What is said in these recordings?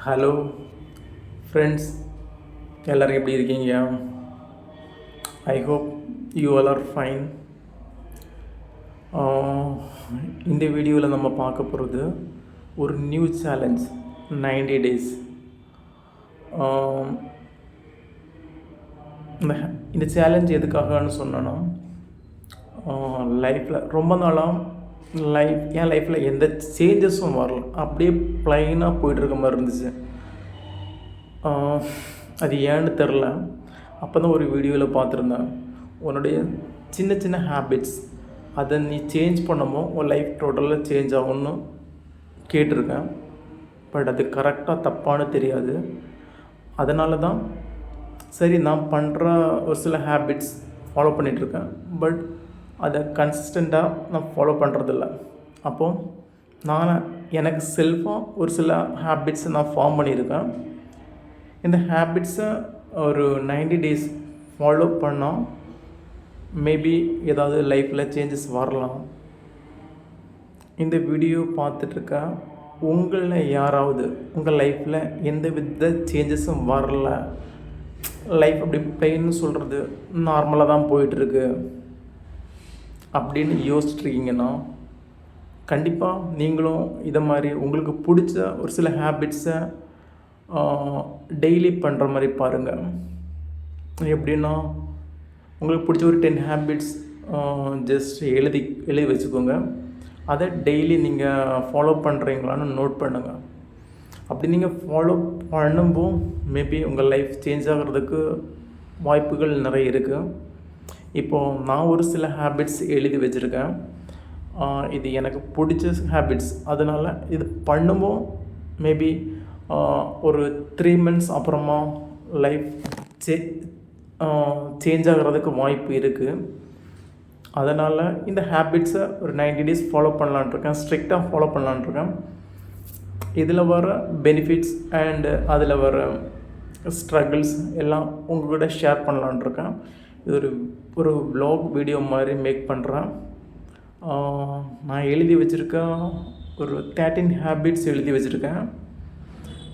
Hello friends, எல்லோரும் எப்படி இருக்கீங்க? I hope you all are fine. இந்த வீடியோவில் நம்ம பார்க்க போகிறது ஒரு நியூ சேலஞ்ச் 90 டேஸ். இந்த சேலஞ்ச் எதுக்காகன்னு சொன்னோன்னா, லைஃப்பில் ரொம்ப நாளாக என் லைஃப்பில் எந்த சேஞ்சஸும் வரல, அப்படியே ப்ளைனாக போயிட்டுருக்க மாதிரி இருந்துச்சு. அது ஏன்னு தெரில. அப்போ தான் ஒரு வீடியோவில் பார்த்துருந்தேன், உன்னுடைய சின்ன சின்ன ஹேபிட்ஸ் அதை நீ சேஞ்ச் பண்ணமோ உன் லைஃப் டோட்டலாக சேஞ்ச் ஆகும்னு கேட்டிருக்கேன். பட் அது கரெக்டாக தப்பான்னு தெரியாது. அதனால தான் சரி, நான் பண்ணுற ஒரு சில ஹேபிட்ஸ் ஃபாலோ பண்ணிகிட்ருக்கேன். பட் அதை கன்சிஸ்டண்ட்டாக நான் ஃபாலோ பண்ணுறதில்ல. அப்போது எனக்கு செல்ஃபாக ஒரு சில ஹேபிட்ஸை நான் ஃபார்ம் பண்ணியிருக்கேன். இந்த ஹேபிட்ஸை ஒரு 90 டேஸ் ஃபாலோ பண்ணால் மேபி ஏதாவது லைஃப்பில் சேஞ்சஸ் வரலாம். இந்த வீடியோ பார்த்துட்ருக்க உங்களில் யாராவது உங்கள் லைஃப்பில் எந்த வித சேஞ்சஸும் வரல, லைஃப் அப்படி பிளெயின்னு சொல்கிறது நார்மலாக தான் போயிட்டுருக்கு அப்படின்னு யோசிச்சுட்ருக்கீங்கன்னா, கண்டிப்பாக நீங்களும் இதை மாதிரி உங்களுக்கு பிடிச்ச ஒரு சில ஹேபிட்ஸை டெய்லி பண்ணுற மாதிரி பாருங்கள். எப்படின்னா, உங்களுக்கு பிடிச்ச ஒரு 10 ஹேபிட்ஸ் ஜஸ்ட் எழுதி வச்சுக்கோங்க. அதை டெய்லி நீங்கள் ஃபாலோ பண்ணுறீங்களான்னு நோட் பண்ணுங்கள். அப்படி நீங்கள் ஃபாலோ பண்ணும்போது மேபி உங்கள் லைஃப் சேஞ்ச் ஆகிறதுக்கு வாய்ப்புகள் நிறைய இருக்குது. இப்போது நான் ஒரு சில ஹேபிட்ஸ் எழுதி வச்சுருக்கேன். இது எனக்கு பிடிச்ச ஹேபிட்ஸ். அதனால் இது பண்ணும்போது மேபி ஒரு 3 months அப்புறமா லைஃப் சேஞ்ச் ஆகிறதுக்கு வாய்ப்பு இருக்குது. அதனால் இந்த ஹேபிட்ஸை ஒரு 90 டேஸ் ஃபாலோ பண்ணலான்ட்ருக்கேன், ஸ்ட்ரிக்டாக ஃபாலோ பண்ணலான்ட்ருக்கேன். இதில் வர பெனிஃபிட்ஸ் அண்டு அதில் வர ஸ்ட்ரகிள்ஸ் எல்லாம் உங்கள் கூட ஷேர் பண்ணலான்ட்ருக்கேன். இது ஒரு vlog வீடியோ மாதிரி மேக் பண்ணுறேன். நான் எழுதி வச்சுருக்கேன், ஒரு 13 ஹேபிட்ஸ் எழுதி வச்சுருக்கேன்.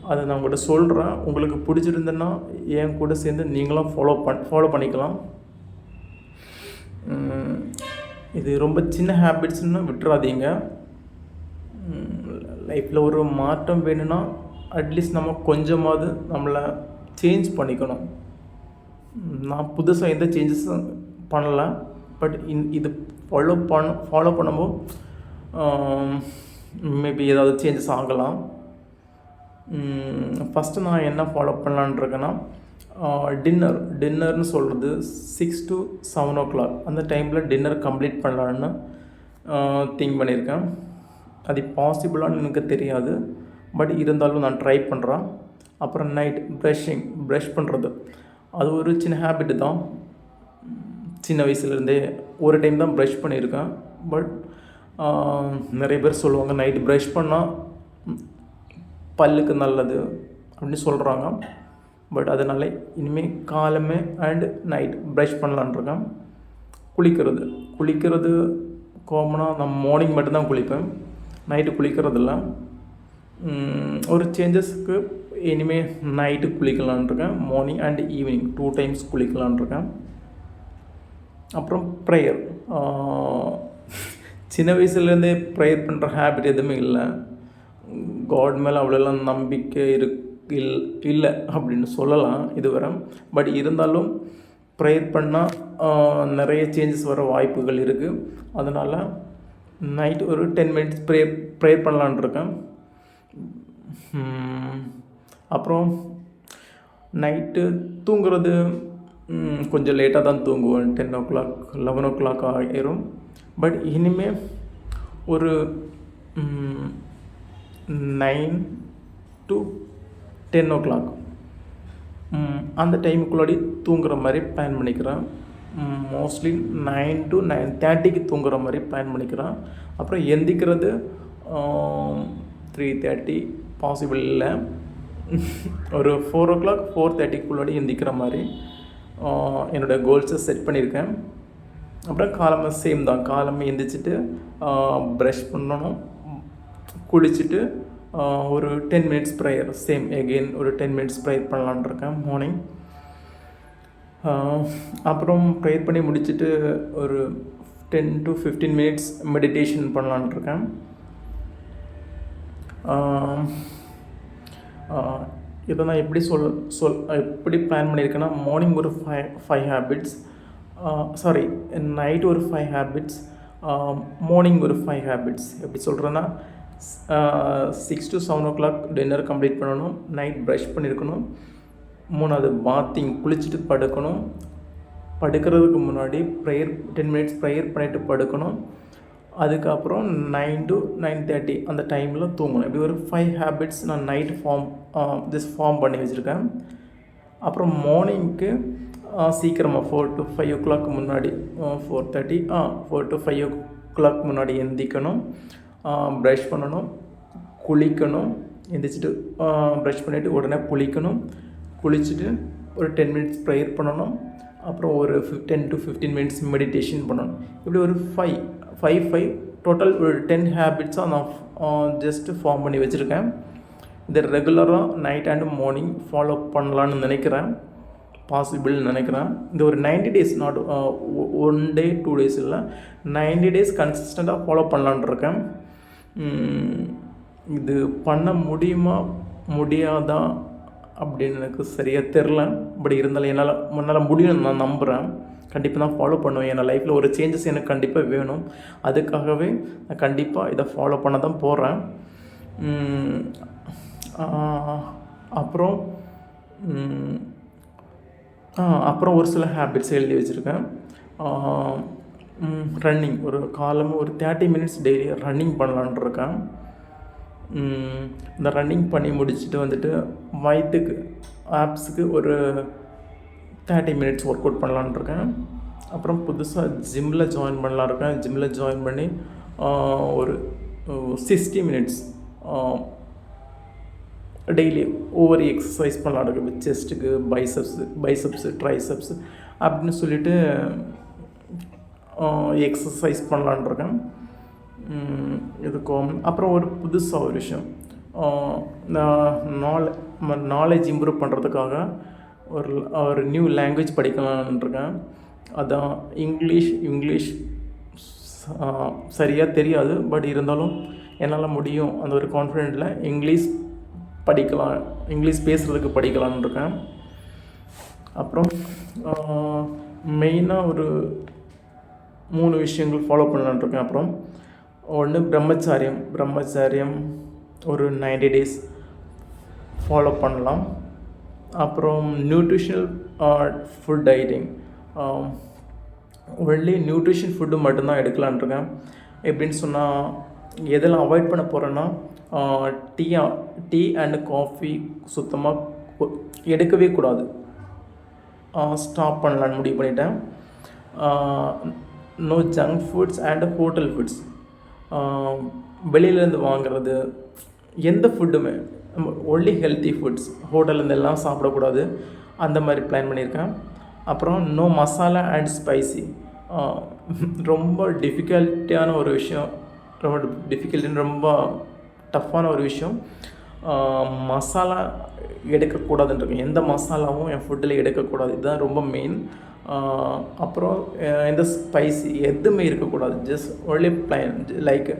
அதை நான் உங்கள்கிட்ட சொல்கிறேன். உங்களுக்கு பிடிச்சிருந்தேன்னா என் கூட சேர்ந்து நீங்களும் ஃபாலோ பண்ணிக்கலாம். இது ரொம்ப சின்ன ஹேபிட்ஸ்ன்னு விட்டுறாதீங்க. லைஃப்பில் ஒரு மாற்றம் வேணும்னா அட்லீஸ்ட் நம்ம கொஞ்சமாவது நம்மளை சேஞ்ச் பண்ணிக்கணும். நான் புதுசாக எந்த சேஞ்சஸும் பண்ணலை. பட் இது ஃபாலோ பண்ணும்போது மேபி ஏதாவது சேஞ்சஸ் ஆகலாம். ஃபஸ்ட்டு நான் என்ன ஃபாலோ பண்ணலான்ட்ருக்கேன்னா, டின்னர்னு சொல்கிறது 6 to 7 o'clock அந்த டைமில் டின்னர் கம்ப்ளீட் பண்ணலான்னு திங்க் பண்ணியிருக்கேன். அது பாசிபிளான்னு எனக்கு தெரியாது, பட் இருந்தாலும் நான் ட்ரை பண்ணுறேன். அப்புறம் நைட் ப்ரஷ் பண்ணுறது, அது ஒரு சின்ன ஹேபிட்டு தான். சின்ன வயசுலேருந்தே ஒரு டைம் தான் ப்ரஷ் பண்ணியிருக்கேன். பட் நிறைய பேர் சொல்லுவாங்க நைட்டு ப்ரஷ் பண்ணால் பல்லுக்கு நல்லது அப்படின்னு சொல்கிறாங்க. பட் அதனால் இனிமேல் காலமே அண்டு நைட் ப்ரஷ் பண்ணலான்ட்ருக்கேன். குளிக்கிறது காமனாக நான் மார்னிங் மட்டும்தான் குளிப்பேன், நைட்டு குளிக்கிறதில்ல. ஒரு சேஞ்சஸ்க்கு இனிமேல் நைட்டு குளிக்கலான்ட்ருக்கேன். மார்னிங் அண்ட் ஈவினிங் 2 times குளிக்கலான்ட்ருக்கேன். அப்புறம் ப்ரேயர், சின்ன வயசுலேருந்தே ப்ரேயர் பண்ணுற ஹேபிட் எதுவுமே இல்லை. காட் மேலே அவ்வளோலாம் நம்பிக்கை இல்லை அப்படின்னு சொல்லலாம் இதுவரை. பட் இருந்தாலும் ப்ரேயர் பண்ணால் நிறைய சேஞ்சஸ் வர வாய்ப்புகள் இருக்குது. அதனால் நைட் ஒரு 10 minutes ப்ரேயர் பண்ணலான்ட்ருக்கேன். அப்புறம் நைட்டு தூங்குறது கொஞ்சம் லேட்டாக தான் தூங்குவேன். 10 o'clock 11 o'clock ஆகிரும். பட் இனிமேல் ஒரு 9 to 10 o'clock அந்த டைமுக்குள்ளாடி தூங்குற மாதிரி பிளான் பண்ணிக்கிறேன். மோஸ்ட்லி 9 to 9:30 தூங்குற மாதிரி பிளான் பண்ணிக்கிறேன். அப்புறம் எந்திக்கிறது 3:30 பாசிபிள் இல்லை. ஒரு 4 o'clock 4:30 எந்திக்கிற மாதிரி என்னோடய கோல்ஸை செட் பண்ணியிருக்கேன். அப்புறம் காலமே சேம் தான். காலமே எந்திரிச்சிட்டு ப்ரஷ் பண்ணணும், குளிச்சுட்டு ஒரு 10 மினிட்ஸ் ப்ரேயர் சேம் எகெயின் ஒரு 10 மினிட்ஸ் ப்ரேயர் பண்ணலான்னு இருக்கேன் மார்னிங். அப்புறம் ப்ரேயர் பண்ணி முடிச்சுட்டு ஒரு 10 to 15 மினிட்ஸ் மெடிடேஷன் பண்ணலான்னு இருக்கேன். இதை நான் எப்படி எப்படி பிளான் பண்ணியிருக்கேன்னா, மார்னிங் ஒரு ஃபைவ் ஹேபிட்ஸ், நைட் ஒரு 5 ஹேபிட்ஸ், மார்னிங் ஒரு 5 ஹேபிட்ஸ். எப்படி சொல்கிறேன்னா 6 to 7 o'clock டின்னர் கம்ப்ளீட் பண்ணணும், நைட் ப்ரஷ் பண்ணியிருக்கணும், 3வது பாத்திங் குளிச்சுட்டு படுக்கணும், படுக்கிறதுக்கு முன்னாடி ப்ரேயர் 10 மினிட்ஸ் ப்ரேயர் பண்ணிவிட்டு படுக்கணும், அதுக்கப்புறம் 9 to 9:30 அந்த டைமில் தூங்கணும். இப்படி ஒரு 5 ஹேபிட்ஸ் நான் நைட் ஃபார்ம் பண்ணி வச்சுருக்கேன். அப்புறம் மார்னிங்க்கு சீக்கிரமாக 4 to 5 o'clock முன்னாடி 4 to 5 o'clock முன்னாடி எந்திக்கணும், ப்ரஷ் பண்ணணும், குளிக்கணும், எந்திரிச்சிட்டு ப்ரஷ் பண்ணிவிட்டு உடனே குளிச்சுட்டு ஒரு 10 மினிட்ஸ் ப்ரேயர் பண்ணணும், அப்புறம் ஒரு 10 to 15 மினிட்ஸ் மெடிடேஷன் பண்ணணும். இப்படி ஒரு 5 டோட்டல் ஒரு 10 ஹேபிட்ஸாக நான் ஜஸ்ட்டு ஃபார்ம் பண்ணி வச்சுருக்கேன். இதை ரெகுலராக நைட் அண்ட் மார்னிங் ஃபாலோ பண்ணலான்னு நினைக்கிறேன், பாசிபிள்னு நினைக்கிறேன். இந்த ஒரு 90 days, நாட் 1 day 2 days இல்லை, 90 days கன்சிஸ்டண்ட்டாக ஃபாலோ பண்ணலான் இருக்கேன். இது பண்ண முடியாதா அப்படின்னு எனக்கு சரியாக தெரில. பட் இருந்தாலும் என்னால் முடியும்னு நான் நம்புகிறேன். கண்டிப்பாக நான் ஃபாலோ பண்ணுவேன். என் லைஃப்பில் ஒரு சேஞ்சஸ் எனக்கு கண்டிப்பாக வேணும். அதுக்காகவே நான் கண்டிப்பாக இதை ஃபாலோ பண்ண தான் போகிறேன். அப்புறம் ஒரு சில ஹேபிட்ஸ் எழுதி வச்சுருக்கேன். ரன்னிங் ஒரு காலமாக ஒரு 30 மினிட்ஸ் டெய்லி ரன்னிங் பண்ணலான் இருக்கேன். இந்த ரன்னிங் பண்ணி முடிச்சுட்டு வந்துட்டு வயிற்றுக்கு ஆப்ஸுக்கு ஒரு 30 மினிட்ஸ் ஒர்க் அவுட் பண்ணலான் இருக்கேன். அப்புறம் புதுசாக ஜிம்மில் ஜாயின் பண்ணலான் இருக்கேன். ஜிம்மில் ஜாயின் பண்ணி ஒரு 60 மினிட்ஸ் டெய்லி ஒவ்வொரு எக்ஸசைஸ் பண்ணலாம் இருக்குது. செஸ்ட்டுக்கு பைசப்ஸு ட்ரைசப்ஸு அப்படின்னு சொல்லிட்டு எக்ஸசைஸ் பண்ணலான் இருக்கேன். இதுக்கும் அப்புறம் ஒரு புதுசாக ஒரு விஷயம், நாலேஜ் இம்ப்ரூவ் பண்ணுறதுக்காக ஒரு நியூ லாங்குவேஜ் படிக்கலான் இருக்கேன். அதான் இங்கிலீஷ் சரியாக தெரியாது, பட் இருந்தாலும் என்னால் முடியும் அந்த ஒரு கான்ஃபிடென்ட்டில் இங்கிலீஷ் பேசுகிறதுக்கு படிக்கலான்னு இருக்கேன். அப்புறம் மெயினாக ஒரு 3 விஷயங்கள் ஃபாலோ பண்ணலான் இருக்கேன். அப்புறம் ஒன்று பிரம்மச்சாரியம் ஒரு 90 days ஃபாலோ பண்ணலாம். அப்புறம் nutritional food dieting, only nutrition food மட்டும்தான் எடுக்கலான் இருக்கேன். எப்படின்னு சொன்னால் எதெல்லாம் அவாய்ட் பண்ண போகிறேன்னா, டீ அண்ட் காஃபி சுத்தமாக எடுக்கவே கூடாது, ஸ்டாப் பண்ணலான்னு முடிவு பண்ணிட்டேன். No junk foods and hotel foods, வெளியிலேருந்து வாங்குறது எந்த ஃபுட்டுமே ஒன்லி ஹெல்த்தி ஃபுட்ஸ், ஹோட்டல்லேருந்து எல்லாம் சாப்பிடக்கூடாது, அந்த மாதிரி பிளான் பண்ணியிருக்கேன். அப்புறம் நோ மசாலா அண்ட் ஸ்பைசி, ரொம்ப டிஃபிகல்ட்டியான ஒரு விஷயம், ரொம்ப டஃப்பான ஒரு விஷயம். மசாலா எடுக்கக்கூடாதுன்றது, எந்த மசாலாவும் என் ஃபுட்டில் எடுக்கக்கூடாது, இதுதான் ரொம்ப மெயின். அப்புறம் எந்த ஸ்பைசி எதுவுமே இருக்கக்கூடாது, just only plan like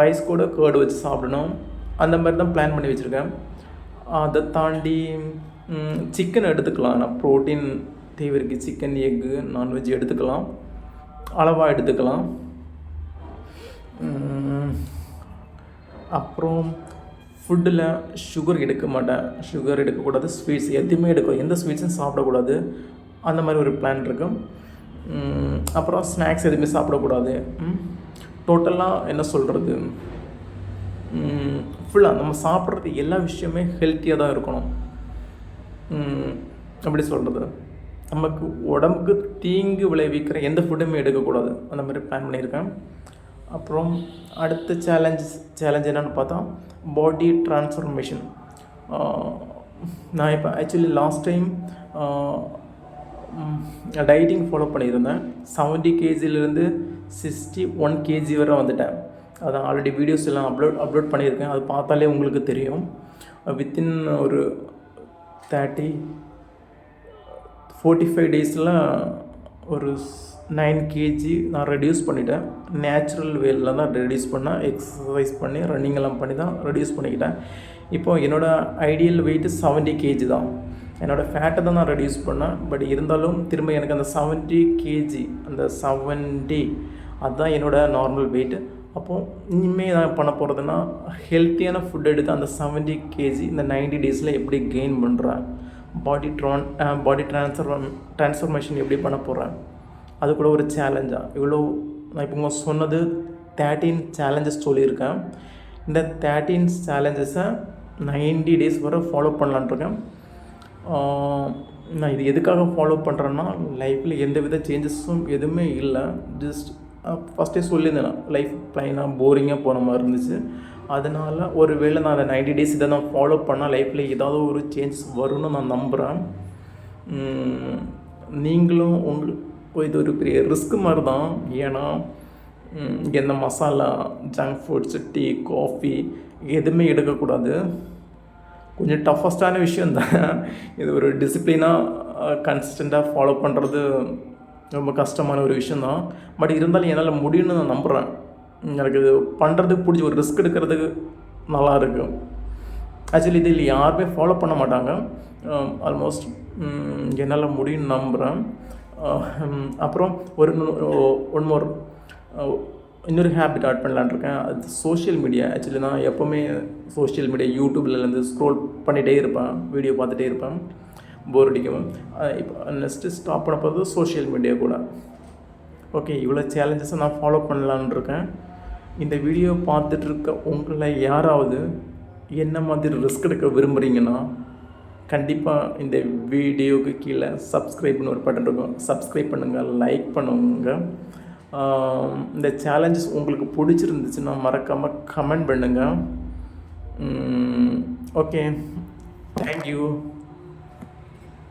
rice கூட கேர்டு வச்சு சாப்பிடணும், அந்த மாதிரி தான் பிளான் பண்ணி வச்சுருக்கேன். அதை தாண்டி சிக்கன் எடுத்துக்கலாம், நான் ப்ரோட்டீன் தேவைக்கு சிக்கன், எக்கு, நான்வெஜ் எடுத்துக்கலாம், அளவாக எடுத்துக்கலாம். அப்புறம் ஃபுட்டில் சுகர் எடுக்கக்கூடாது, ஸ்வீட்ஸ் எதுவுமே எந்த ஸ்வீட்ஸும் சாப்பிடக்கூடாது, அந்த மாதிரி ஒரு பிளான் இருக்கும். அப்புறம் ஸ்நாக்ஸ் எதுவுமே சாப்பிடக்கூடாது. டோட்டலாக என்ன சொல்கிறது, ஃபுல்லாக நம்ம சாப்பிட்றது எல்லா விஷயமே ஹெல்த்தியாக தான் இருக்கணும். எப்படி சொல்கிறது, நமக்கு உடம்புக்கு தீங்கு விளைவிக்கிற எந்த ஃபுட்டுமே எடுக்கக்கூடாது, அந்த மாதிரி பிளான் பண்ணியிருக்கேன். அப்புறம் அடுத்த சேலஞ்ச் என்னென்னு பார்த்தா பாடி ட்ரான்ஸ்ஃபர்மேஷன். நான் இப்போ actually last time dieting follow பண்ணியிருந்தேன். 70 kgலேருந்து 61 kg வரை வந்துட்டேன். அதான் ஆல்ரெடி வீடியோஸ் எல்லாம் அப்லோட் பண்ணியிருக்கேன். அது பார்த்தாலே உங்களுக்கு தெரியும். வித்தின் ஒரு 45 டேஸில் ஒரு 9 கேஜி நான் ரெடியூஸ் பண்ணிட்டேன். நேச்சுரல் வேல தான் ரெடியூஸ் பண்ணேன். எக்ஸசைஸ் பண்ணி ரன்னிங் எல்லாம் பண்ணி தான் ரெடியூஸ் பண்ணிக்கிட்டேன். இப்போது என்னோடய ஐடியல் வெயிட்டு 70 கேஜி தான். என்னோடய ஃபேட்டை தான் நான் ரெடியூஸ் பண்ணேன். பட் இருந்தாலும் திரும்ப எனக்கு அந்த 70 கேஜி, அந்த 70 அதுதான் என்னோடய நார்மல் வெயிட்டு. அப்போது இனிமேல் நான் பண்ண போகிறதுனா ஹெல்த்தியான ஃபுட் எடுத்து அந்த 70 கேஜி இந்த 90 டேஸில் எப்படி கெயின் பண்ணுறேன், பாடி ட்ரான்ஸ்ஃபர்மேஷன் எப்படி பண்ண போகிறேன், அது கூட ஒரு சேலஞ்சாக. இவ்வளோ நான் இப்போ சொன்னது 13 சேலஞ்சஸ் சொல்லியிருக்கேன். இந்த 13 சேலஞ்சஸை 90 டேஸ் வரை ஃபாலோ பண்ணலான்ட்ருக்கேன். நான் இது எதுக்காக ஃபாலோ பண்ணுறேன்னா, லைஃப்பில் எந்த வித சேஞ்சஸும் எதுவுமே இல்லை. ஜஸ்ட் ஃபஸ்ட்டே சொல்லியிருந்தேன், லைஃப் ப்ளைனாக போரிங்காக போன மாதிரி இருந்துச்சு. அதனால் ஒரு வேளை நான் அந்த 90 டேஸ் இதை நான் ஃபாலோ பண்ணால் லைஃப்பில் ஏதாவது ஒரு சேஞ்ச் வரும்னு நான் நம்புகிறேன். நீங்களும் இது ஒரு பெரிய ரிஸ்க் மாதிரி தான். ஏன்னா எந்த masala, junk foods, tea, coffee எதுவுமே எடுக்கக்கூடாது. கொஞ்சம் டஃபஸ்டான விஷயந்தான் இது. ஒரு டிசிப்ளினாக கன்சிஸ்டண்ட்டாக ஃபாலோ பண்ணுறது ரொம்ப கஷ்டமான ஒரு விஷயந்தான். பட் இருந்தாலும் என்னால் முடியும்னு நான் நம்புகிறேன். எனக்கு இது பண்ணுறதுக்கு பிடிச்சி ஒரு ரிஸ்க் எடுக்கிறதுக்கு நல்லா இருக்கும். ஆக்சுவலி இதில் யாருமே ஃபாலோ பண்ண மாட்டாங்க. ஆல்மோஸ்ட் என்னால் முடியும்னு நம்புகிறேன். அப்புறம் இன்னொரு ஹேபிட் ஆட் பண்ணலான் இருக்கேன். அது சோஷியல் மீடியா. ஆக்சுவலி நான் எப்போவுமே சோஷியல் மீடியா யூடியூப்லேருந்து ஸ்க்ரோல் பண்ணிகிட்டே இருப்பேன், வீடியோ பார்த்துட்டே இருப்பேன், போர் அடிக்கும். இப்போ நெக்ஸ்ட்டு ஸ்டாப் பண்ண போகிறது சோஷியல் மீடியா கூட. ஓகே, இவ்வளோ சேலஞ்சஸை நான் ஃபாலோ பண்ணலான் இருக்கேன். இந்த வீடியோ பார்த்துட்ருக்க உங்களை யாராவது என்ன மாதிரி ரிஸ்க் எடுக்க விரும்புகிறீங்கன்னா, கண்டிப்பாக இந்த வீடியோவுக்கு கீழே சப்ஸ்கிரைப்னு ஒரு பட்டன் இருக்கும். சப்ஸ்கிரைப் பண்ணுங்கள், லைக் பண்ணுங்கள். இந்த சேலஞ்சஸ் உங்களுக்கு பிடிச்சிருந்துச்சுன்னா மறக்காமல் கமெண்ட் பண்ணுங்கள். Okay, thank you.